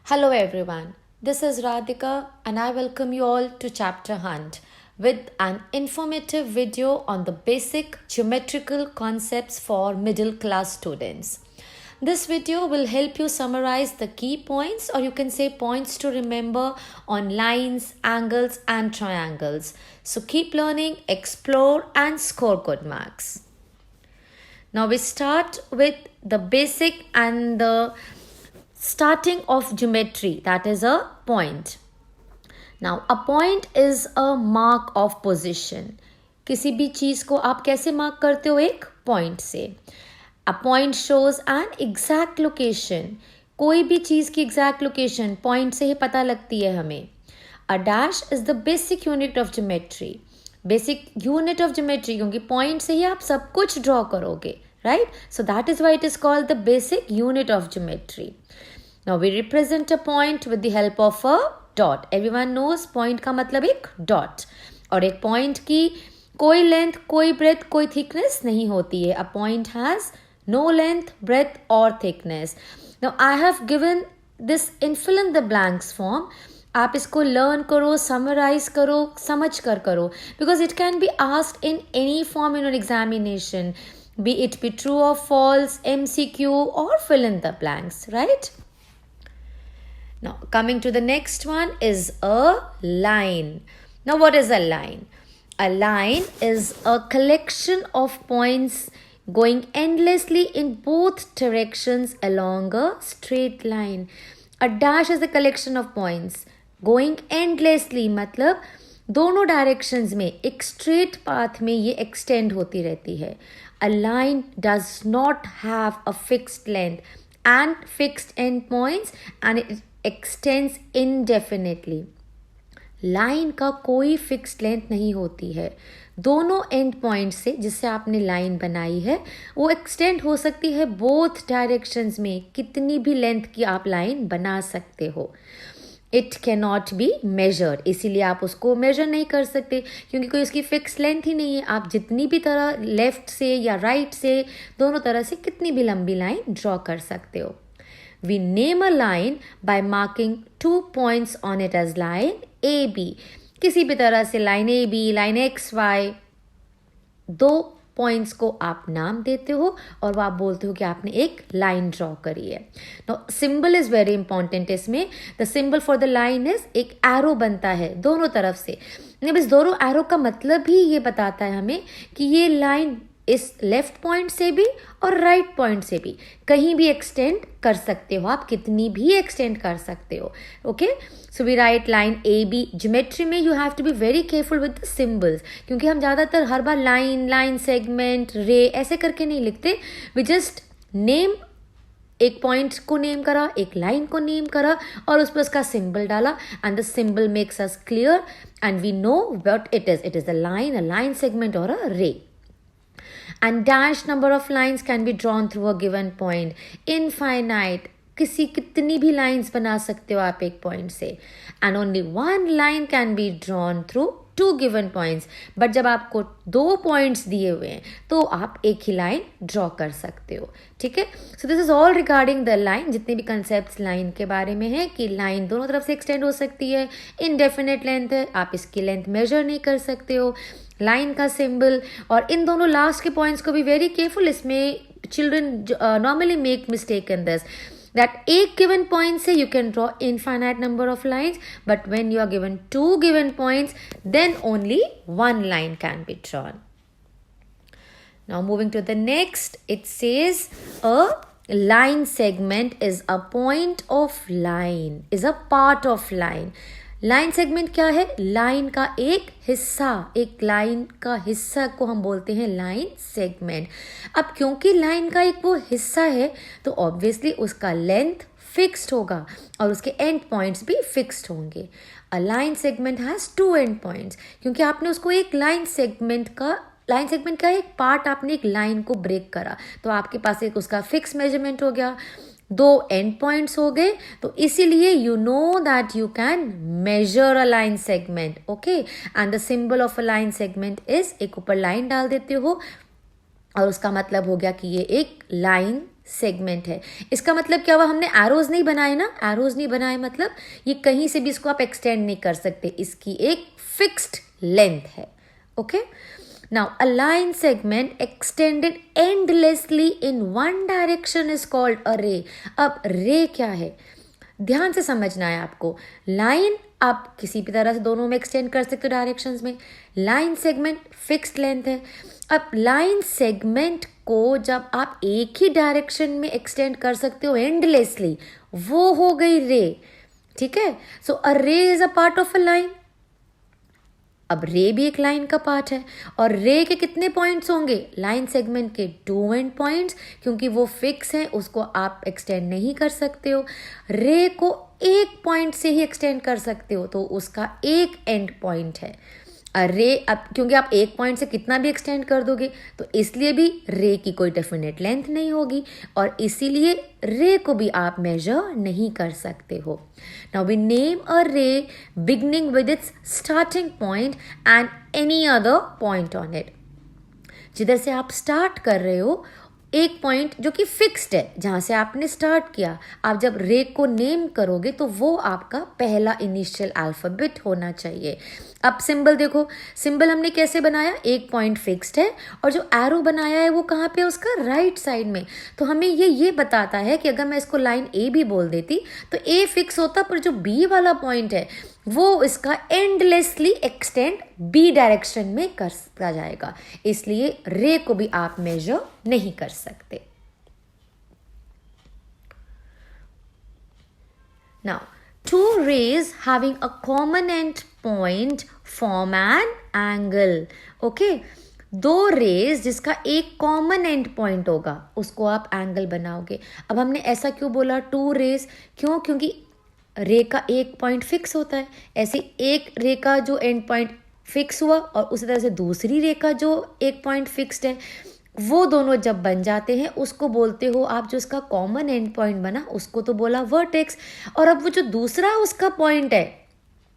Hello everyone, this is Radhika and I welcome you all to Chapter Hunt with an informative video on the basic geometrical concepts for middle class students. This video will help you summarize the key points, or you can say points to remember, on lines, angles and triangles. So keep learning, explore and score good marks. Now we start with the basic and the starting of geometry, that is a point. Now a point is a mark of position. किसी भी चीज को आप कैसे mark करते हो? एक point से. A point shows an exact location. कोई भी चीज की exact location पॉइंट से ही पता लगती है हमें. A dash is the basic unit of geometry. Basic unit of geometry क्योंकि पॉइंट से ही आप सब कुछ ड्रॉ करोगे, right? So that is why it is called the basic unit of geometry. Now we represent a point with the help of a dot. Everyone knows point का मतलब एक dot. और एक point की कोई length, कोई breadth, कोई thickness नहीं होती है. A point has no length, breadth or thickness. Now I have given this in fill in the blanks form. आप इसको learn करो, summarize करो, समझ कर करो. Because it can be asked in any form in an examination. Be it be true or false, MCQ or fill in the blanks, right? Now coming to the next one is a line. Now what is a line? A line is a collection of points going endlessly in both directions along a straight line. A dash is a collection of points going endlessly मतलब दोनों directions में एक straight path में ये extend होती रहती है. A line does not have a fixed length and fixed end points and it extends indefinitely. Line का कोई फिक्स्ड लेंथ नहीं होती है. दोनों एंड पॉइंट से जिससे आपने लाइन बनाई है वो एक्सटेंड हो सकती है बोथ डायरेक्शंस में. कितनी भी लेंथ की आप लाइन बना सकते हो. It can not be measured, इसीलिए आप उसको मेजर नहीं कर सकते क्योंकि कोई उसकी फिक्स लेंथ ही नहीं है. आप जितनी भी तरह लेफ्ट से या राइट से दोनों तरह से कितनी भी लंबी लाइन ड्रॉ कर सकते हो. We name a line by marking 2 points on it as line AB. किसी भी तरह से line AB, line XY, दो पॉइंट्स को आप नाम देते हो और वो आप बोलते हो कि आपने एक लाइन ड्रॉ करी है. No symbol is very important. इसमें the symbol for the line is एक एरो बनता है दोनों तरफ से. अब इस दोनों एरो का मतलब ही ये बताता है हमें कि ये लाइन इस लेफ्ट पॉइंट से भी और राइट पॉइंट से भी कहीं भी एक्सटेंड कर सकते हो. आप कितनी भी एक्सटेंड कर सकते हो. Okay, so we write line A B. Geometry में you have to be very careful with the symbols क्योंकि हम ज़्यादातर हर बार लाइन, लाइन सेगमेंट, रे ऐसे करके नहीं लिखते. वी जस्ट नेम, एक पॉइंट को नेम करा, एक लाइन को नेम करा और उस पर उसका सिंबल डाला and the symbol makes us clear and we know what it is. It is a line segment और अ रे. And dash number of lines can be drawn through a given point. Infinite, कितनी भी lines बना सकते हो आप एक point से. And only one line can be drawn through 2 given points. But जब आपको 2 पॉइंट्स दिए हुए हैं तो आप एक ही लाइन ड्रॉ कर सकते हो. ठीक है, so this is all regarding the line. जितने भी कंसेप्ट लाइन के बारे में है कि लाइन दोनों तरफ से एक्सटेंड हो सकती है, इनडेफिनेट लेंथ है, आप इसकी लेंथ मेजर नहीं कर सकते हो, लाइन का सिंबल. और इन दोनों लास्ट के पॉइंट्स को भी वेरी केयरफुल. इसमें children normally make mistake in this that एक given point से you can draw infinite number of lines, but when you are given 2 given points then only one line can be drawn. Now moving to the next, it says a line segment is a point of line, is a part of line. Line segment क्या है? Line का एक हिस्सा, एक line का हिस्सा को हम बोलते हैं लाइन सेगमेंट. अब क्योंकि लाइन का एक वो हिस्सा है तो ऑब्वियसली उसका लेंथ फिक्स्ड होगा और उसके एंड पॉइंट्स भी फिक्स्ड होंगे. अ line segment has 2 and points क्योंकि आपने उसको एक लाइन सेगमेंट का एक पार्ट, आपने एक लाइन को ब्रेक करा तो आपके पास एक उसका फिक्स मेजरमेंट हो गया, 2 एंड पॉइंट्स हो गए. तो इसीलिए you know that you can measure a line segment. Okay, and the symbol of a line segment is, एक ऊपर लाइन डाल देते हो और उसका मतलब हो गया कि ये एक लाइन सेगमेंट है। इसका मतलब क्या हुआ, हमने एरोज नहीं बनाए ना, एरोज नहीं बनाए मतलब ये कहीं से भी इसको आप एक्सटेंड नहीं कर सकते, इसकी एक फिक्स्ड लेंथ है। Okay, now a line segment extended endlessly in one direction is called a रे। अब रे क्या है, ध्यान से समझना है आपको। लाइन आप किसी भी तरह से दोनों में एक्सटेंड कर सकते हो डायरेक्शंस में, लाइन सेगमेंट फिक्स्ड लेंथ है। अब लाइन सेगमेंट को जब आप एक ही डायरेक्शन में एक्सटेंड कर सकते हो एंडलेसली, वो हो गई रे। ठीक है, सो अ रे is a part of a line. अब रे भी एक लाइन का पार्ट है, और रे के कितने पॉइंट्स होंगे, लाइन सेगमेंट के 2 एंड पॉइंट्स, क्योंकि वो फिक्स है, उसको आप एक्सटेंड नहीं कर सकते हो। रे को एक पॉइंट से ही एक्सटेंड कर सकते हो, तो उसका एक एंड पॉइंट है। रे अब क्योंकि आप एक पॉइंट से कितना भी एक्सटेंड कर दोगे, तो इसलिए भी रे की कोई डेफिनेट लेंथ नहीं होगी, और इसीलिए रे को भी आप मेजर नहीं कर सकते हो। नाउ वी नेम अ रे beginning with its starting point and any other point on it. जिधर से आप स्टार्ट कर रहे हो, एक पॉइंट जो कि फिक्स्ड है, जहाँ से आपने स्टार्ट किया, आप जब रे को नेम करोगे तो वो आपका पहला इनिशियल अल्फाबेट होना चाहिए। अब सिंबल देखो, सिंबल हमने कैसे बनाया, एक पॉइंट फिक्स्ड है, और जो एरो बनाया है वो कहाँ पे है, उसका राइट साइड में। तो हमें ये बताता है कि अगर मैं इसको लाइन ए भी बोल देती तो ए फिक्स होता, पर जो बी वाला पॉइंट है वो इसका एंडलेसली एक्सटेंड बी डायरेक्शन में करता जाएगा, इसलिए रे को भी आप मेजर नहीं कर सकते। Now two rays having a common end point form an angle. Okay, दो रेज जिसका एक कॉमन एंड पॉइंट होगा उसको आप एंगल बनाओगे। अब हमने ऐसा क्यों बोला टू रेज, क्यों, क्योंकि रे का एक पॉइंट फिक्स होता है, ऐसे एक रे का जो एंड पॉइंट फिक्स हुआ और उसी तरह से दूसरी रे का जो एक पॉइंट फिक्स्ड है, वो दोनों जब बन जाते हैं उसको बोलते हो आप, जो इसका कॉमन एंड पॉइंट बना उसको तो बोला वर्टेक्स। और अब वो जो दूसरा उसका पॉइंट है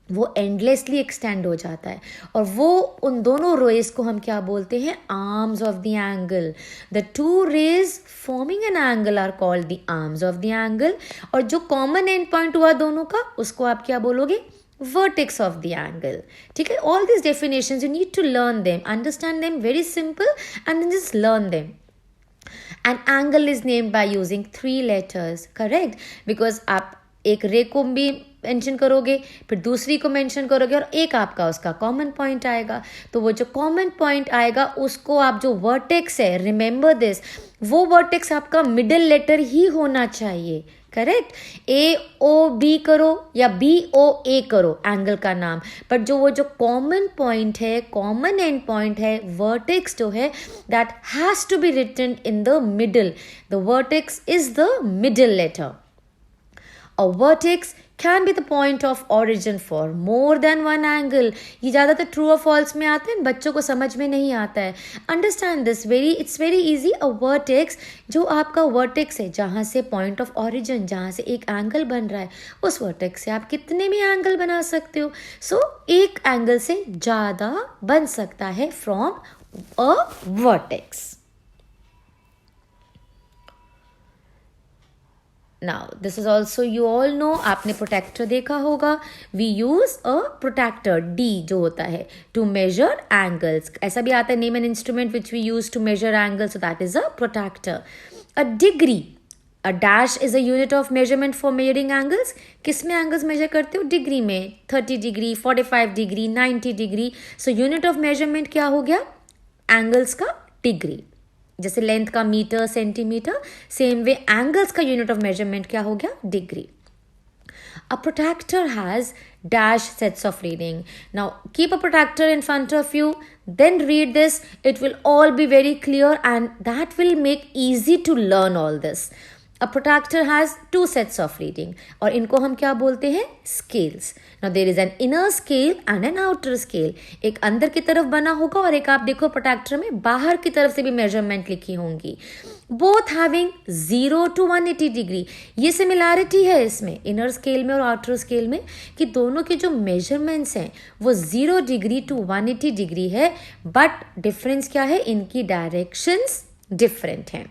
वो एंडलेसली एक्सटेंड हो जाता है, और वो उन दोनों रेज को हम क्या बोलते हैं, arms of the angle. The two rays forming an angle are called the arms of the angle, और जो कॉमन एंड पॉइंट हुआ दोनों का उसको आप क्या बोलोगे, vertex of the angle. ठीक है, all these definitions you need to learn them, understand them, very simple, and then just learn them. An angle is named by using 3 letters, correct? Because आप एक रे को भी मेंशन करोगे, फिर दूसरी को मेंशन करोगे, और एक आपका उसका कॉमन पॉइंट आएगा, तो वो जो कॉमन पॉइंट आएगा उसको आप जो वर्टेक्स है, रिमेंबर दिस, वो वर्टेक्स आपका मिडिल लेटर ही होना चाहिए, करेक्ट। ए ओ बी करो या बी ओ ए करो एंगल का नाम, पर जो कॉमन पॉइंट है, कॉमन एंड पॉइंट है, वर्टेक्स जो है, that has to be written in the middle. The vertex is the middle letter. A vertex can be the point of origin for more than one angle. ये ज़्यादातर true और false में आते हैं, बच्चों को समझ में नहीं आता है। Understand this, it's very easy. A vertex, जो आपका वर्टेक्स है, जहाँ से पॉइंट ऑफ ऑरिजिन, जहाँ से एक एंगल बन रहा है, उस वर्टेक्स से आप कितने भी एंगल बना सकते हो। सो एक एंगल से ज़्यादा बन सकता है from a vertex. Now this is also, you all know, आपने प्रोटेक्टर देखा होगा। We use a protector, D जो होता है, to measure angles। ऐसा भी आता है, name an instrument which we use to measure angles, so that is a protector. A degree, a dash is a unit of measurement for measuring angles। किस में angles measure करते हो, degree में, 30 degree, 45 degree, 90 degree. So unit of measurement क्या हो गया, angles का degree. जैसे लेंथ का metre, centimetre, same way angles का यूनिट ऑफ मेजरमेंट क्या हो गया, degree. A protector has dash sets of reading. Now keep a protector in front of you, then read this. It will all be very clear and that will make easy to learn all this. A protector has 2 sets of reading, और इनको हम क्या बोलते हैं, scales. Now there is an inner scale and an outer scale. एक अंदर की तरफ बना होगा और एक आप देखो protector में बाहर की तरफ से भी measurement लिखी होंगी। Both having 0 to 180 degree. ये similarity है इसमें, inner scale में और outer scale में, कि दोनों के जो measurements हैं वो 0 degree to 180 degree है, but difference क्या है, इनकी directions different हैं।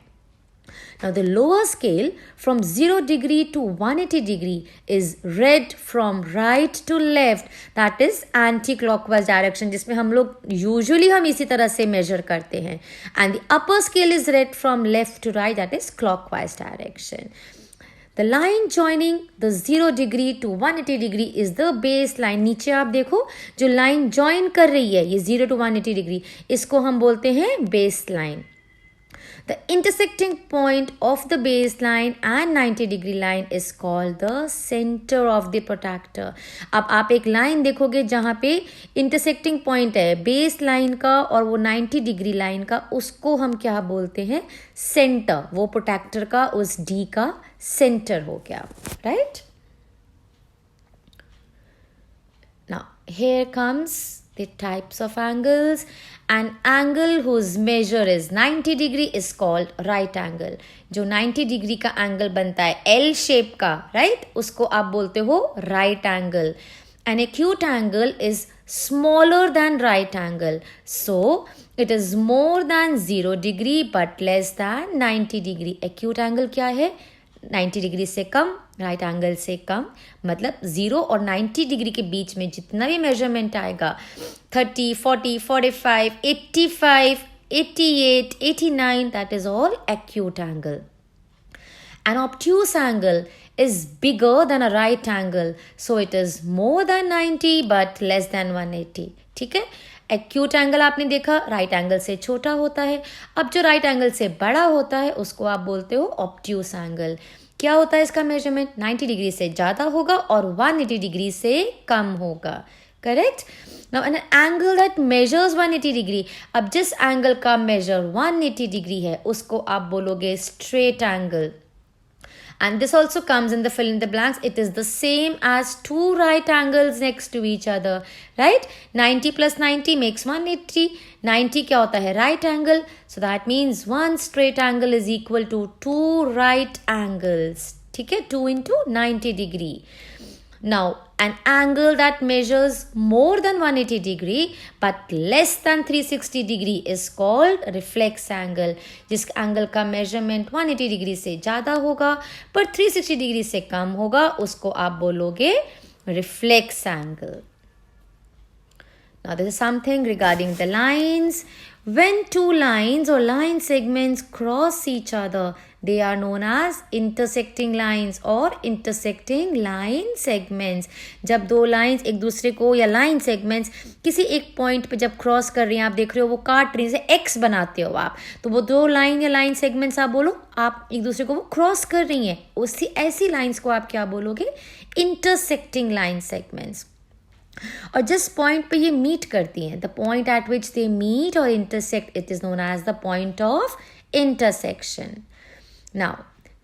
Now the lower scale from 0 degree to 180 degree is read from right to left, that is anti-clockwise direction, जिसमें हम लोग usually हम इसी तरह से measure करते हैं. And the upper scale is read from left to right, that is clockwise direction. The line joining the 0 degree to 180 degree is the baseline. नीचे आप देखो जो line join कर रही है ये 0 to 180 degree, इसको हम बोलते हैं baseline. The intersecting point of the baseline and 90 degree line is called the center of the protractor. अब आप एक line देखोगे जहाँ पे intersecting point है baseline का और वो 90 degree line का, उसको हम क्या बोलते हैं? Center. वो protractor का उस D का center हो गया, right? Now here comes the types of angles. An angle whose measure is 90 degree is called right angle. जो 90 degree का angle बनता है L shape का, right? उसको आप बोलते हो right angle. An acute angle is smaller than right angle. So it is more than 0 degree but less than 90 degree. Acute angle क्या है? 90 डिग्री से कम, राइट एंगल से कम, मतलब 0 और 90 डिग्री के बीच में जितना भी मेजरमेंट आएगा 30, 40, 45, 85, 88, 89, that is all acute angle. An obtuse angle is bigger than a right angle, so it is more than 90 but less than 180. ठीक है, एक्यूट एंगल आपने देखा राइट एंगल से छोटा होता है. अब जो राइट एंगल से बड़ा होता है उसको आप बोलते हो ऑब्ट्यूस एंगल. क्या होता है इसका मेजरमेंट? 90 डिग्री से ज़्यादा होगा और 180 डिग्री से कम होगा. Correct. Now an angle that measures 180 degree, अब जिस एंगल का मेजर 180 डिग्री है उसको आप बोलोगे straight angle. And this also comes in the fill in the blanks. It is the same as two right angles next to each other, right? 90 plus 90 makes 180. 90 क्या होता है? Right angle. So that means one straight angle is equal to two right angles. ठीक है? 2 into 90 degree. Now, an angle that measures more than 180 degree but less than 360 degree is called reflex angle. जिस angle का measurement 180 degree से ज़्यादा होगा पर 360 degree से कम होगा उसको आप बोलोगे reflex angle. Now this is something regarding the lines. When two lines or line segments cross each other, they are known as intersecting lines or intersecting line segments. जब दो लाइंस एक दूसरे को या लाइन सेगमेंट्स किसी एक point पे जब क्रॉस कर रही हैं, आप देख रहे हो वो काट रही हैं, एक्स बनाते हो आप, तो वो दो लाइन या लाइन सेगमेंट्स आप बोलो आप एक दूसरे को वो क्रॉस कर रही हैं, उसी ऐसी लाइंस को आप क्या बोलोगे? Intersecting line segments. और जिस पॉइंट पे ये मीट करती हैं, the point at which they meet और intersect, it is known as the point of intersection. Now,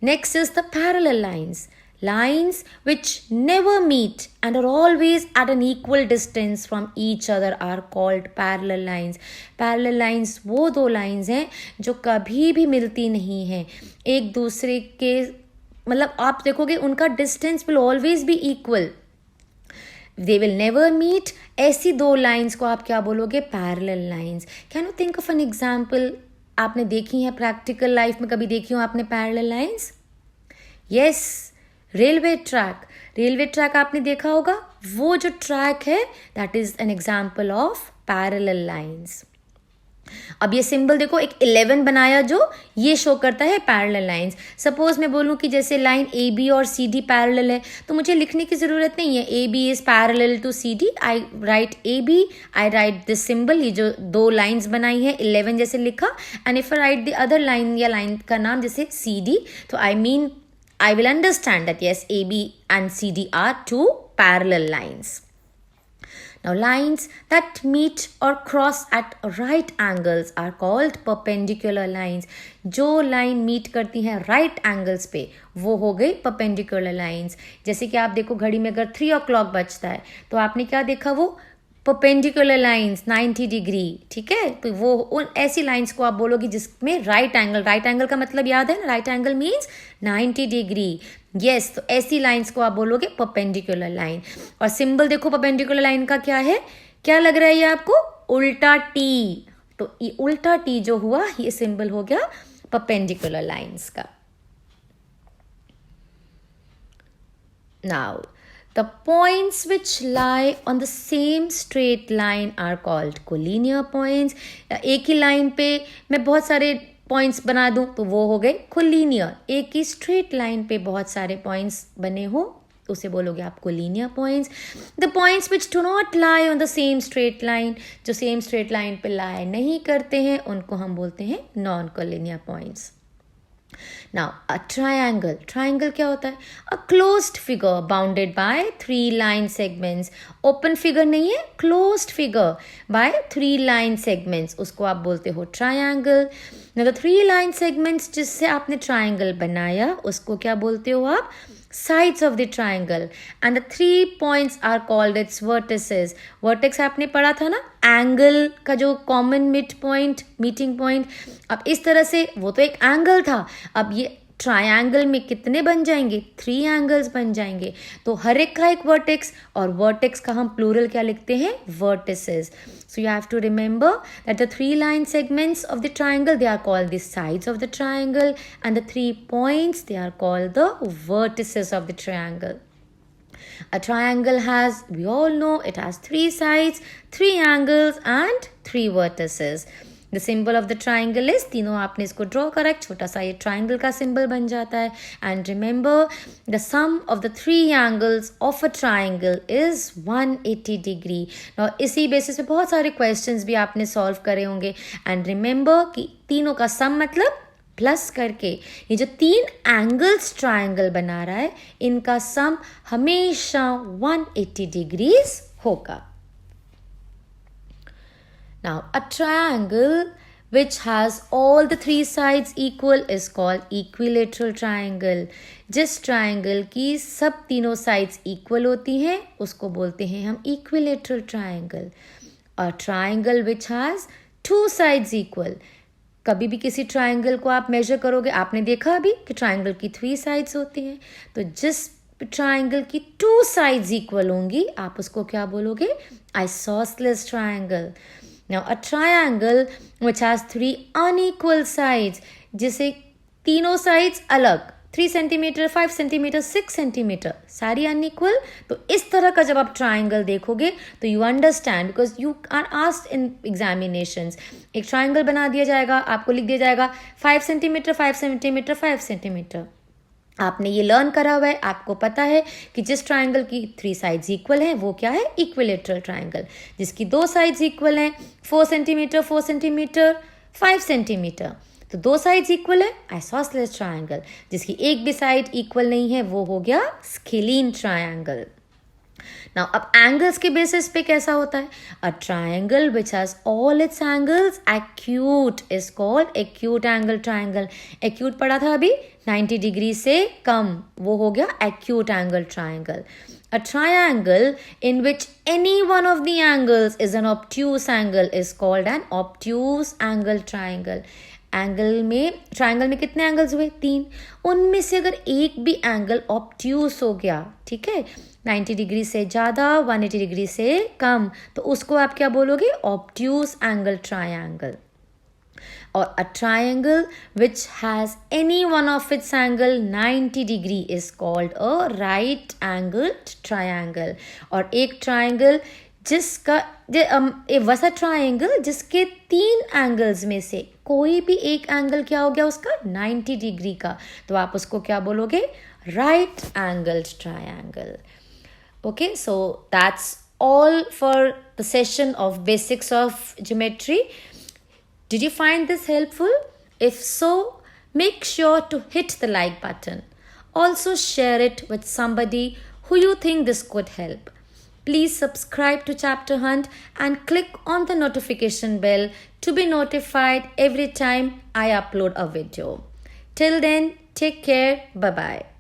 next is the parallel lines. Lines which never meet and are always at an equal distance from each other are called parallel lines. Parallel lines वो दो lines हैं जो कभी भी मिलती नहीं हैं एक दूसरे के, मतलब आप देखोगे उनका distance will always be equal. They will never meet. ऐसी दो लाइन्स को आप क्या बोलोगे? Parallel lines. Can you think of an example? आपने देखी है प्रैक्टिकल लाइफ में, कभी देखी हो आपने parallel lines? Yes, railway track. Railway track आपने देखा होगा. वो जो ट्रैक है that is an example of parallel lines. अब ये सिंबल देखो, एक 11 बनाया जो ये शो करता है पैरेलल लाइंस. सपोज मैं बोलूँ कि जैसे लाइन ए बी और सी डी पैरेलल है, तो मुझे लिखने की ज़रूरत नहीं है A B is parallel to C D. I write A B, I write this symbol, ये जो दो लाइंस बनाई है 11 जैसे लिखा, and if I write the other line या लाइन का नाम जैसे सी डी, तो I will understand that yes A B and C D are two parallel lines. Now, lines that meet or cross at right angles are called perpendicular lines. जो line meet करती हैं right angles पे वो हो गई perpendicular lines. जैसे कि आप देखो घड़ी में अगर 3 o'clock बजता है तो आपने क्या देखा? वो परपेंडिकुलर लाइंस 90 डिग्री. ठीक है, तो वो उन ऐसी लाइंस को आप बोलोगे जिसमें राइट एंगल का मतलब याद है ना, right angle means 90 degree. Yes, तो ऐसी लाइंस को आप बोलोगे परपेंडिकुलर लाइन. और सिंबल देखो परपेंडिकुलर लाइन का क्या है, क्या लग रहा है ये आपको? उल्टा टी. तो ये उल्टा टी जो हुआ ये सिंबल हो गया परपेंडिकुलर लाइंस का. Now, the points which lie on the same straight line are called collinear points. एक ही लाइन पे मैं बहुत सारे पॉइंट्स बना दूं तो वो हो गए कोलिनियर. एक ही स्ट्रेट लाइन पे बहुत सारे पॉइंट्स बने हो उसे बोलोगे आप collinear points. The points which do not lie on the same straight line, जो सेम स्ट्रेट लाइन पे लाई नहीं करते हैं उनको हम बोलते हैं non collinear points. Now, a triangle. Triangle क्या होता है? A closed figure bounded by 3 line segments. Open figure नहीं है, closed figure by 3 line segments. उसको आप बोलते हो triangle. Now, the 3 line segments जिससे आपने triangle बनाया उसको क्या बोलते हो आप? Sides of the triangle. And the 3 points are called its vertices. Vertex आपने पढ़ा था ना, एंगल का जो common mid point, meeting point. अब इस तरह से वो तो एक एंगल था, अब ये ट्रायंगल में कितने बन जाएंगे? 3 एंगल्स बन जाएंगे. तो हर एक का एक वर्टेक्स, और वर्टेक्स का हम प्लूरल क्या लिखते हैं? Vertices. So you have to remember that the 3 line segments of the triangle, they are called the sides of the triangle, and the 3 points, they are called the vertices of the triangle. A triangle has, we all know, it has 3 sides, 3 angles and 3 vertices. The symbol of the triangle is, तीनों आपने इसको draw करा, छोटा सा ये triangle का symbol बन जाता है. And remember the sum of the 3 angles of a triangle is 180 degree. और इसी बेसिस पे बहुत सारे क्वेश्चंस भी आपने सॉल्व करे होंगे. एंड रिमेंबर कि तीनों का सम मतलब प्लस करके ये जो 3 एंगल्स ट्राइंगल बना रहा है इनका सम हमेशा 180 डिग्रीज होगा. Now, a triangle which has all the 3 sides equal is called equilateral triangle. जिस triangle की सब तीनों sides equal होती हैं उसको बोलते हैं हम equilateral triangle. A triangle which has 2 sides equal. कभी भी किसी triangle को आप measure करोगे, आपने देखा अभी कि triangle की 3 sides होती हैं, तो जिस ट्राइंगल की 2 sides equal होंगी आप उसको क्या बोलोगे? Isosceles triangle. Now, a triangle which has 3 unequal sides, जिसे तीनों sides अलग, 3 सेंटीमीटर, 5 सेंटीमीटर, 6 सेंटीमीटर, सारी अनइक्वल. तो इस तरह का जब आप ट्राइंगल देखोगे तो you understand, because you are asked in examinations. एक ट्राइंगल बना दिया जाएगा, आपको लिख दिया जाएगा 5 सेंटीमीटर, 5 सेंटीमीटर, 5 सेंटीमीटर. आपने ये लर्न करा हुआ है, आपको पता है कि जिस ट्राइंगल की 3 साइड्स इक्वल हैं वो क्या है? Equilateral triangle. जिसकी 2 साइड्स इक्वल हैं, 4 सेंटीमीटर, 4 सेंटीमीटर, 5 सेंटीमीटर, तो 2 साइड्स इक्वल है, आइसोसेलेस ट्राइंगल. जिसकी एक भी साइड इक्वल नहीं है वो हो गया स्केलीन ट्राइंगल. नाउ अब एंगल्स के बेसिस पे कैसा होता है? A triangle which has all it's angles acute is called acute angle triangle. Acute पढ़ा था अभी, 90 डिग्री से कम, वो हो गया acute angle triangle. A triangle in which any one of the angles is an obtuse angle is called an obtuse angle triangle. Triangle में कितने angles हुए? 3. उनमें से अगर एक भी एंगल ऑब्ट्यूस हो गया, ठीक है, 90 डिग्री से ज़्यादा, 180 डिग्री से कम, तो उसको आप क्या बोलोगे? Obtuse angle triangle. Or a triangle which has any one of its angle 90 degree is called a right angled triangle. और एक triangle जिसका वैसा ट्राइंगल जिसके 3 एंगल्स में से कोई भी एक एंगल क्या हो गया उसका? 90 डिग्री का, तो आप उसको क्या बोलोगे? Right angled triangle. Okay, so that's all for the session of basics of geometry. Did you find this helpful? If so, make sure to hit the like button. Also share it with somebody who you think this could help. Please subscribe to Chapter Hunt and click on the notification bell to be notified every time I upload a video. Till then, take care. Bye-bye.